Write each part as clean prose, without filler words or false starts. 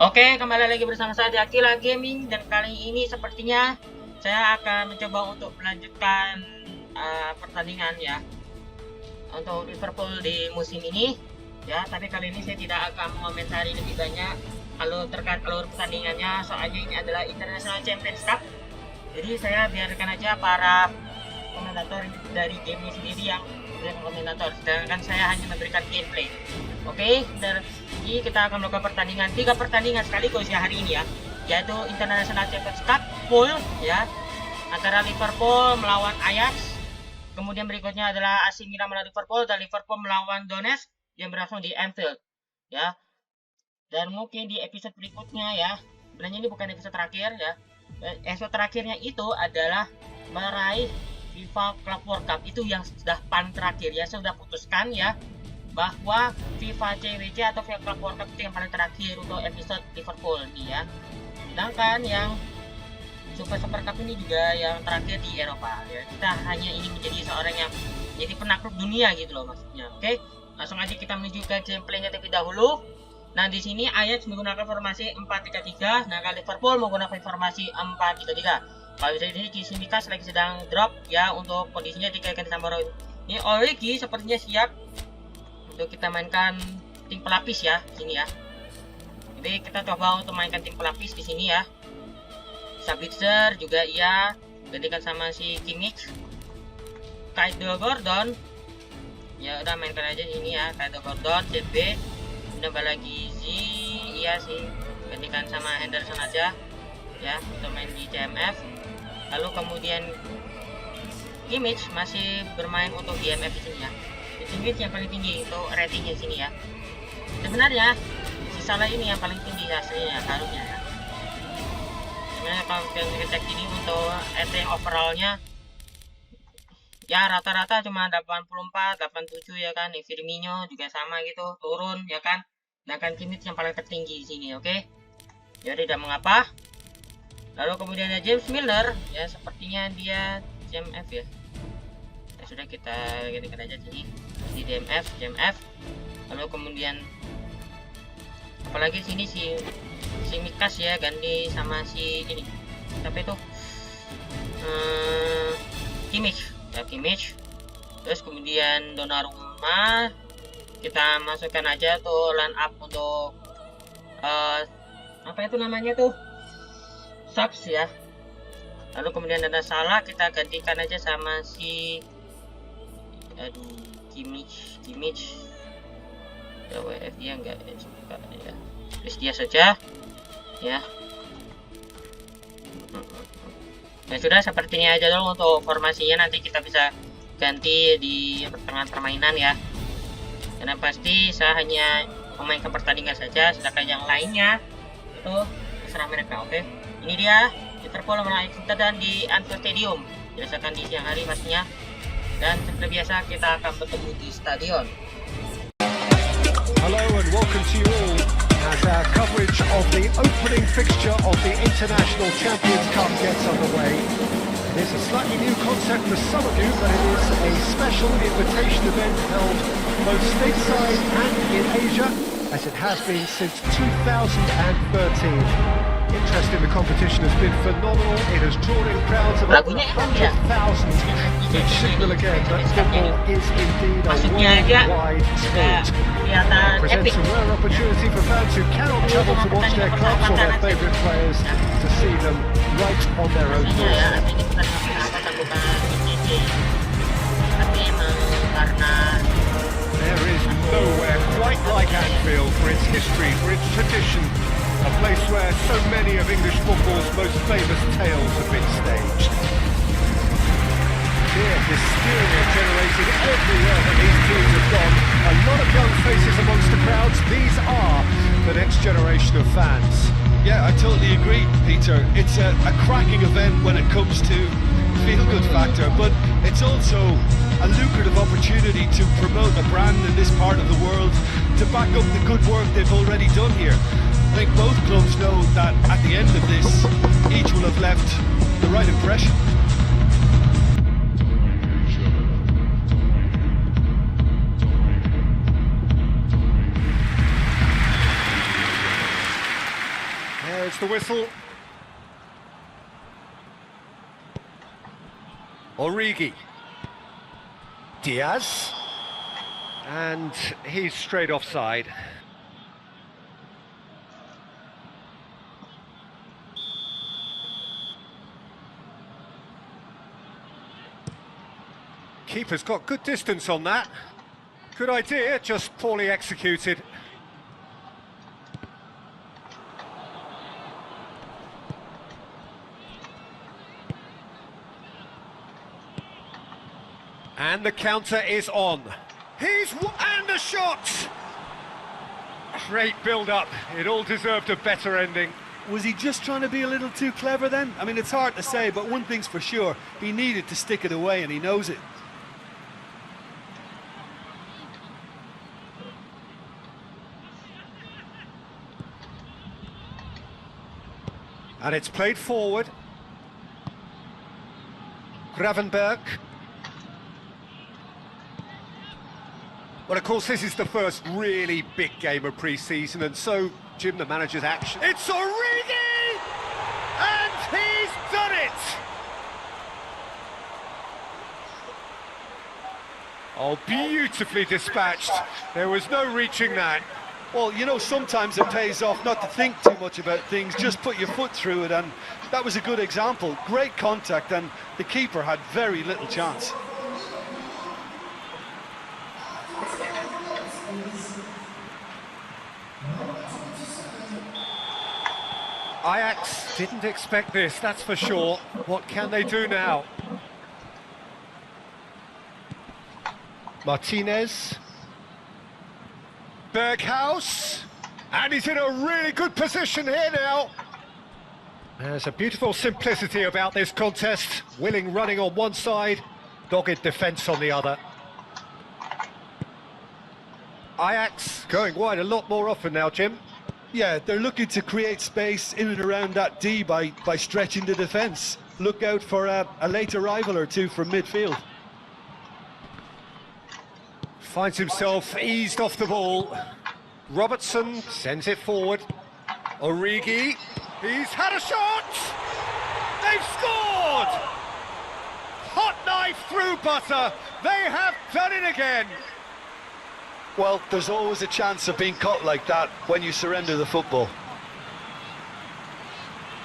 Oke, kembali lagi bersama saya di Akila Gaming, dan kali ini sepertinya saya akan mencoba untuk melanjutkan pertandingan ya untuk Liverpool di musim ini ya. Tapi kali ini saya tidak akan mengomentari lebih banyak kalau terkait alur pertandingannya, soalnya ini adalah International Champions Cup. Jadi saya biarkan aja para komentator dari game ini sendiri yang komentator, sedangkan saya hanya memberikan gameplay. Oke, jadi kita akan melakukan pertandingan 3 pertandingan sekaligus ya hari ini ya, yaitu International Champions Cup full ya, antara Liverpool melawan Ajax. Kemudian berikutnya adalah AC Milan melawan Liverpool, dan Liverpool melawan Donetsk yang berlangsung di Anfield ya. Dan mungkin di episode berikutnya ya, sebenarnya ini bukan episode terakhir ya, episode terakhirnya itu adalah meraih FIFA Club World Cup, itu yang sudah paling terakhir ya. Saya sudah putuskan ya bahwa FIFA CWC atau FIFA Club World Cup itu yang paling terakhir untuk episode Liverpool nih ya. Sedangkan yang Super Cup ini juga yang terakhir di Eropa ya. Kita hanya ingin menjadi seorang yang jadi penakluk dunia gitu loh maksudnya. Oke, langsung aja kita menuju ke gameplaynya terlebih dahulu. Nah, di sini Ajax menggunakan formasi 4-3-3, nah Liverpool menggunakan formasi 4-3-3. Kalau di sini Kisimikas lagi sedang drop ya, untuk kondisinya dikaitkan sama Roy. Ini Origi sepertinya siap untuk kita mainkan tim pelapis ya di sini ya. Jadi kita coba untuk mainkan tim pelapis di sini ya. Sabitzer juga iya, gantikan sama si Kimmich. Kaido Gordon. Ya udah mainkan aja ini ya, Kaido Gordon, CB. Udah lagi Z, iya sih, gantikan sama Henderson aja ya untuk main di CMF. Lalu kemudian Kimmich masih bermain untuk GMF di sini ya. Kimmich yang paling tinggi untuk ratingnya di sini ya. Sebenarnya si Salah ini yang paling tinggi hasilnya harusnya ya. Sebenarnya kalau kita ngecek ini untuk rating overallnya ya rata-rata cuma 84, 87 ya kan. Firmino juga sama gitu, turun ya kan. Nah kan Kimmich yang paling tertinggi di sini, oke. Jadi tidak mengapa. Lalu kemudian ada James Milner ya, sepertinya dia JMF ya. Ya sudah, kita gantikan aja sini di JMF. Lalu kemudian apalagi sini si Mikas ya, ganti sama si ini. Siapa itu? Kimmich. Terus kemudian Donnarumma kita masukkan aja tuh line up untuk apa itu namanya tuh, subs ya. Lalu kemudian ada Salah, kita gantikan aja sama si Kimmich ya, WF dia enggak suka ya, terus dia saja ya. Ya sudah, sepertinya aja dulu untuk formasinya, nanti kita bisa ganti di pertengahan permainan ya. Karena pasti saya hanya memainkan pertandingan saja, sedangkan yang lainnya itu terserah mereka, oke. Ini dia Liverpool melawan Ajax dan di Anfield Stadium, berdasarkan di siang hari pastinya. Dan seperti biasa kita akan bertemu di stadion. Hello and welcome to you all as our coverage of the opening fixture of the International Champions Cup gets underway. It's a slightly new concept for some of you, but it is a special invitation event held both stateside and in Asia, as it has been since 2013. Interest in the competition has been phenomenal. It has drawn in crowds of over 100,000, which signal again that football is indeed a worldwide sport. It presents a rare opportunity for fans who cannot travel to watch their clubs or their favourite players to see them right on their own doorstep. There is nowhere quite like Anfield for its history, for its tradition, a place where so many of English football's most famous tales have been staged. Here, hysteria generated everywhere that these teams have gone. A lot of young faces amongst the crowds. These are the next generation of fans. Yeah, I totally agree, Peter. It's a cracking event when it comes to feel-good factor, but it's also a lucrative opportunity to promote a brand in this part of the world, to back up the good work they've already done here. I think both clubs know that at the end of this, each will have left the right impression. That's the whistle. Origi. Diaz. And he's straight offside. Keeper's got good distance on that. Good idea, just poorly executed. And the counter is on. And the shot! Great build-up. It all deserved a better ending. Was he just trying to be a little too clever then? I mean, it's hard to say, but one thing's for sure. He needed to stick it away, and he knows it. And it's played forward. Gravenberg. Well, of course, this is the first really big game of pre-season, and so, Jim, the manager's action... It's Origi! And he's done it! Oh, beautifully dispatched. There was no reaching that. Well, you know, sometimes it pays off not to think too much about things, just put your foot through it, and that was a good example. Great contact, and the keeper had very little chance. Ajax didn't expect this, that's for sure. What can they do now? Martinez. Berghaus. And he's in a really good position here now. There's a beautiful simplicity about this contest. Willing running on one side, dogged defence on the other. Ajax going wide a lot more often now, Jim. Yeah, they're looking to create space in and around that D by stretching the defence. Look out for a late arrival or two from midfield. Finds himself eased off the ball. Robertson sends it forward. Origi, he's had a shot! They've scored! Hot knife through butter, they have done it again! Well, there's always a chance of being caught like that when you surrender the football.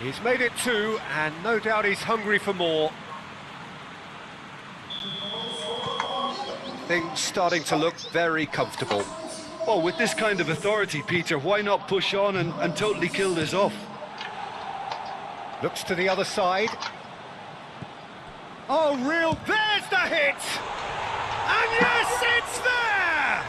He's made it two, and no doubt he's hungry for more. Things starting to look very comfortable. Well, with this kind of authority, Peter, why not push on and totally kill this off? Looks to the other side. Oh, there's the hit! And yes, it's there!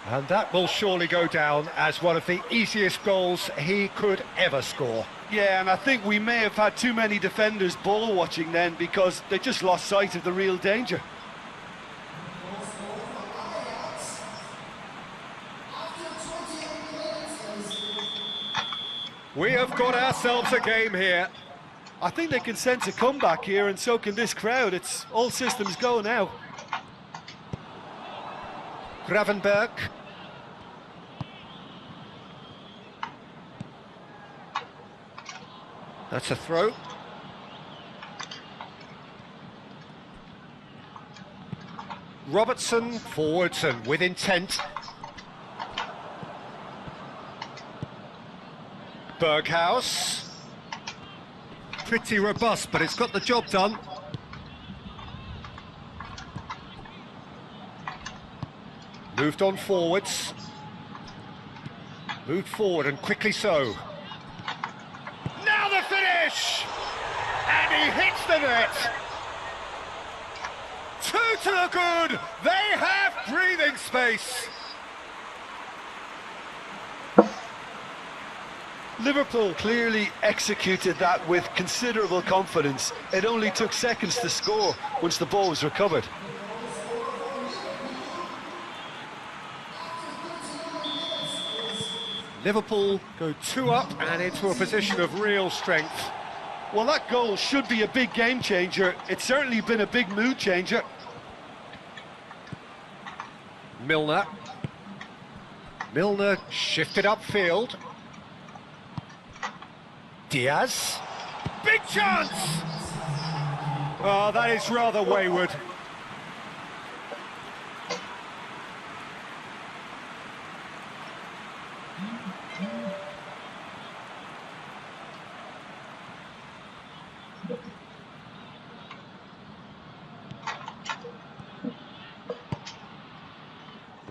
And that will surely go down as one of the easiest goals he could ever score. Yeah, and I think we may have had too many defenders ball watching then because they just lost sight of the real danger. We have got ourselves a game here. I think they can sense a comeback here, and so can this crowd. It's all systems go now. Gravenberg. That's a throw. Robertson forwards and with intent. Berghaus. Pretty robust, but it's got the job done. Moved on forwards. Moved forward and quickly so. Now the finish! And he hits the net! Two to the good! They have breathing space! Liverpool clearly executed that with considerable confidence. It only took seconds to score once the ball was recovered. Liverpool go 2 up and into a position of real strength. Well, that goal should be a big game changer. It's certainly been a big mood changer. Milner shifted upfield. Diaz. Big chance! Oh, that is rather wayward.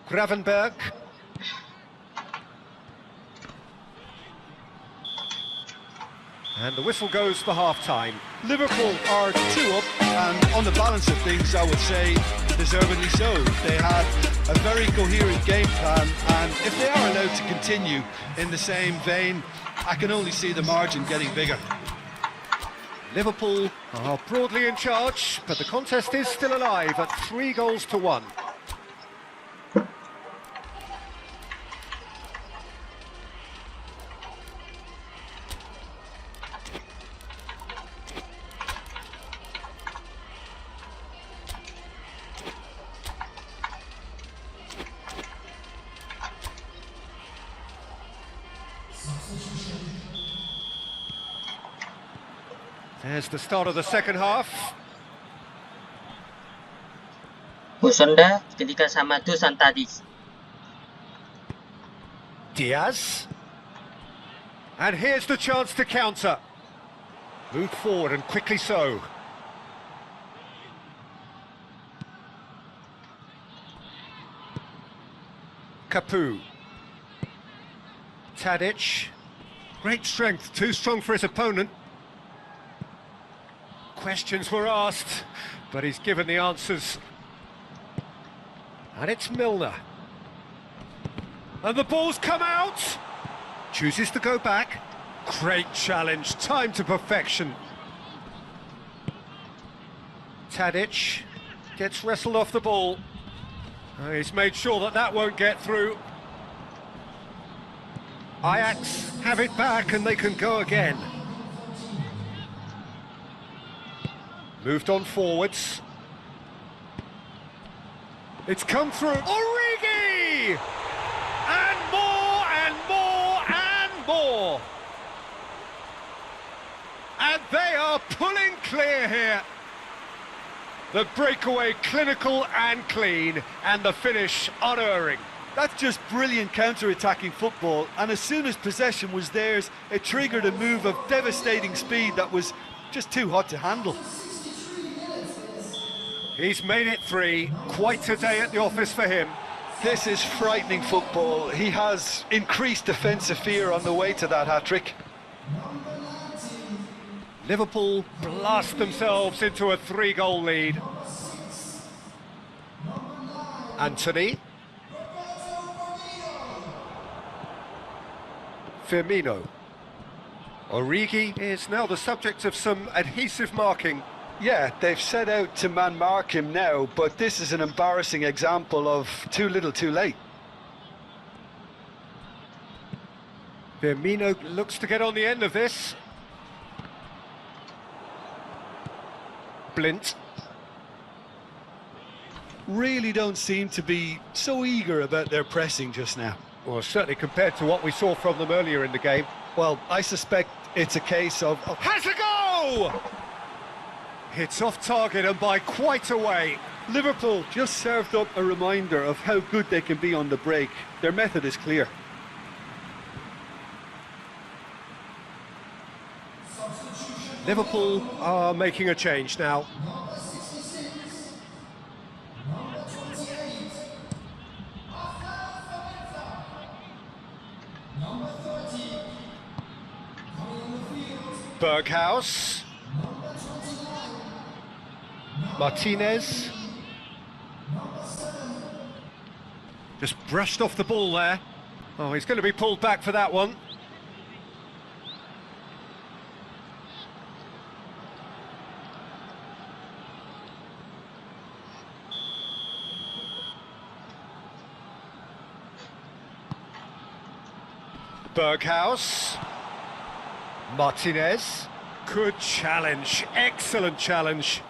Gravenberg. And the whistle goes for half-time. Liverpool are 2 up, and on the balance of things, I would say deservedly so. They had a very coherent game plan, and if they are allowed to continue in the same vein, I can only see the margin getting bigger. Liverpool are broadly in charge, but the contest is still alive at 3-1. There's the start of the second half. Busanda ketika sama Dusan tadi. Diaz. And here's the chance to counter. Move forward and quickly so. Capu. Tadic. Great strength, too strong for his opponent. Questions were asked, but he's given the answers. And it's Milner. And the ball's come out! Chooses to go back. Great challenge, time to perfection. Tadic gets wrestled off the ball. He's made sure that that won't get through. Ajax have it back and they can go again. Moved on forwards. It's come through. Origi! And more and more and more. And they are pulling clear here. The breakaway clinical and clean, and the finish unerring. That's just brilliant counter-attacking football, and as soon as possession was theirs, it triggered a move of devastating speed that was just too hot to handle. He's made it 3, quite a day at the office for him. This is frightening football. He has increased defensive fear on the way to that hat-trick. Liverpool blast themselves into a 3-goal lead. Anthony. Firmino. Origi is now the subject of some adhesive marking. Yeah, they've set out to man-mark him now, but this is an embarrassing example of too little too late. Firmino looks to get on the end of this. Blint. Really don't seem to be so eager about their pressing just now. Well, certainly compared to what we saw from them earlier in the game. Well, I suspect it's a case of... Has a go! It's off target and by quite a way. Liverpool just served up a reminder of how good they can be on the break. Their method is clear. Liverpool are making a change now. Berghaus. Martinez. Just brushed off the ball there. Oh, he's going to be pulled back for that one. Berghaus. Martinez. Good challenge, excellent challenge.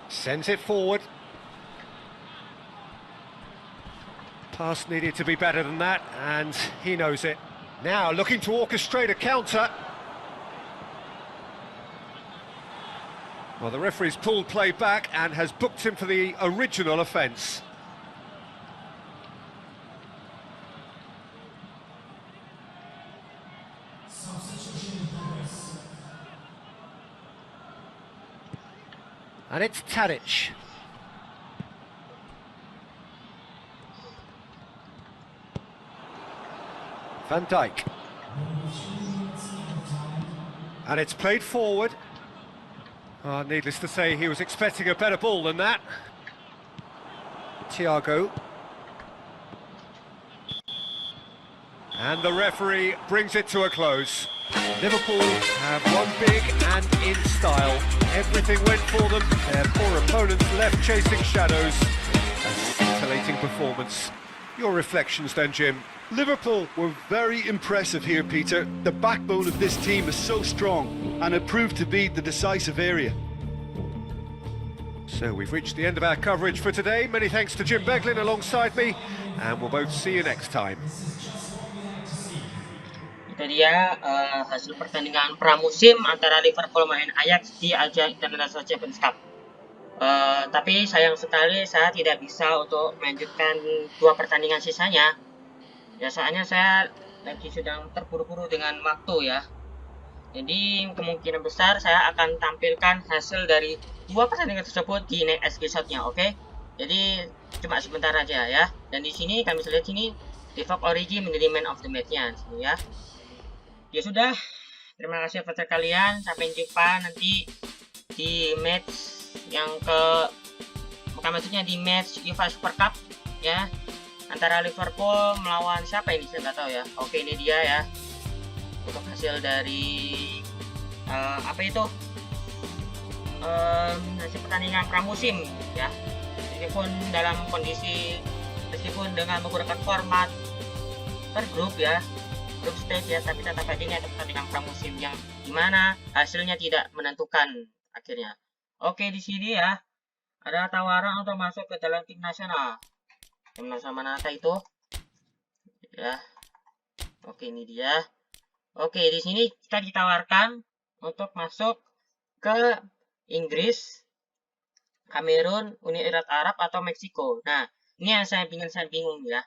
Sends it forward. Pass needed to be better than that, and he knows it. Now looking to orchestrate a counter. Well, the referee's pulled play back and has booked him for the original offence. And it's Tadic. Van Dijk. And it's played forward. Oh, needless to say, he was expecting a better ball than that. Thiago. And the referee brings it to a close. Liverpool have won big and in style. Everything went for them. Their poor opponents left chasing shadows. A scintillating performance. Your reflections then, Jim? Liverpool were very impressive here, Peter. The backbone of this team is so strong, and it proved to be the decisive area. So we've reached the end of our coverage for today. Many thanks to Jim Beglin alongside me, and we'll both see you next time. Itu dia hasil pertandingan pramusim antara Liverpool main Ajax di Ajax Donetsk Champions Cup. Tapi sayang sekali saya tidak bisa untuk melanjutkan 2 pertandingan sisanya. Ya, soalnya saya lagi sedang terburu-buru dengan waktu ya. Jadi kemungkinan besar saya akan tampilkan hasil dari 2 pertandingan tersebut di next episode-nya, oke? Jadi cuma sebentar aja ya. Dan di sini kami lihat sini Liverpool Origi menjadi man of the match-nya sini ya. Ya sudah, terima kasih kepada kalian. Sampai jumpa nanti di match yang maksudnya di match UEFA Super Cup ya. Antara Liverpool melawan siapa ini, saya nggak tahu ya. Oke, ini dia ya untuk hasil dari hasil pertandingan pramusim ya. Meskipun dengan menggunakan format per grup ya, grup stage ya, tapi tetap aja ini ada pertandingan pramusim yang dimana hasilnya tidak menentukan akhirnya. Oke, di sini ya ada tawaran untuk masuk ke dalam tim nasional. Tim nasional mana itu ya. Oke, ini dia. Oke, di sini kita ditawarkan untuk masuk ke Inggris, Kamerun, Uni Emirat Arab atau Meksiko. Nah, ini yang saya bingung ya.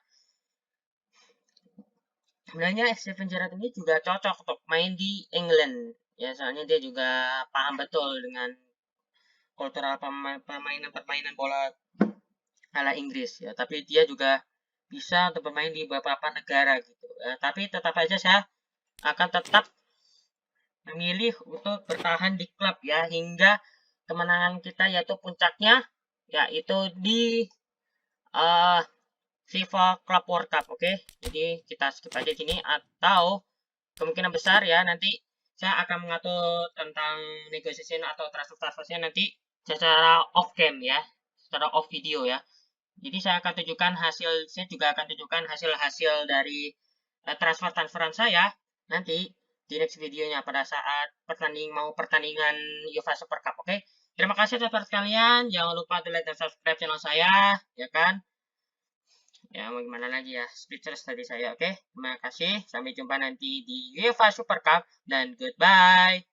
Sebenarnya Steven Gerrard ini juga cocok untuk main di England ya, soalnya dia juga paham betul dengan kultural permainan bola ala Inggris ya, tapi dia juga bisa untuk bermain di beberapa negara gitu ya. Tapi tetap aja saya akan tetap memilih untuk bertahan di klub ya hingga kemenangan kita, yaitu puncaknya yaitu di FIFA Club World Cup. Oke, jadi kita skip aja sini, atau kemungkinan besar ya nanti saya akan mengatur tentang negotiation atau transfer-transfernya nanti secara off cam ya, secara off video ya. Jadi saya akan tunjukkan hasil-hasil dari transferan saya nanti di next videonya pada saat pertandingan UEFA Super Cup. Oke, terima kasih atas kalian. Jangan lupa like dan subscribe channel saya ya kan. Ya, mau gimana lagi ya, speechless tadi saya. Oke, terima kasih. Sampai jumpa nanti di UEFA Super Cup dan goodbye.